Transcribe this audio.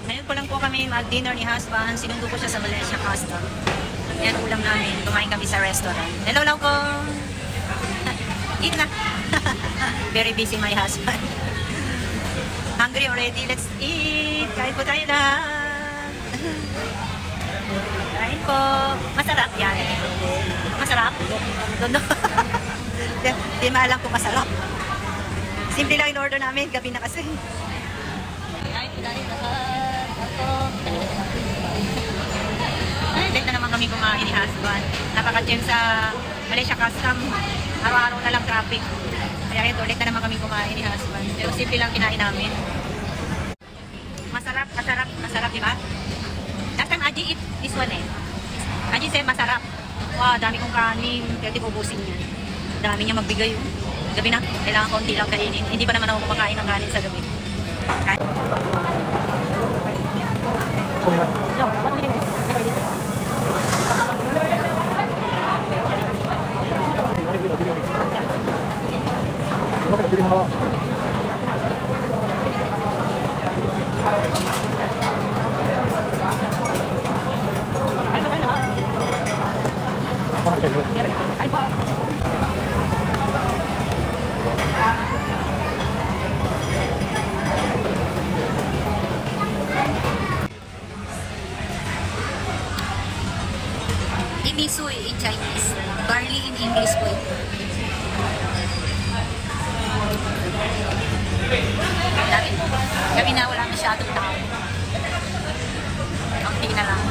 Ngayon po lang po kami mag-dinner ni husband. Sinundo ko siya sa Malaysia Custom. Yan ulam namin. Kumain kami sa restaurant. Hello lang po. Eat na. Very busy my husband. Hungry already. Let's eat. Kain po tayo na. Kain po. Masarap yan. Masarap? Don't know. Di maalam kung masarap. Simple lang in-order namin. Gabi na kasi. Kain po tayo lahat. Ay, late na naman kami kumain ni husband. Napaka-gym sa Malaysia Custom. Araw-araw na lang traffic. Kaya ito, late na naman kami kumain ni husband. Pero simple lang kinain namin. Masarap, masarap, masarap, di ba? Last time Aji eat this one eh. Aji said masarap. Wow, dami kong kanin. Kaya di ko ubusin niya. Dami niya magbigay. Gabi na, kailangan konti lang kainin. Hindi pa naman ako kumakain ng kanin sa gabi. Kain. Imisui in Chinese, barley in English po ito. Gabi na wala masyadong tao. Ang tingin na lang.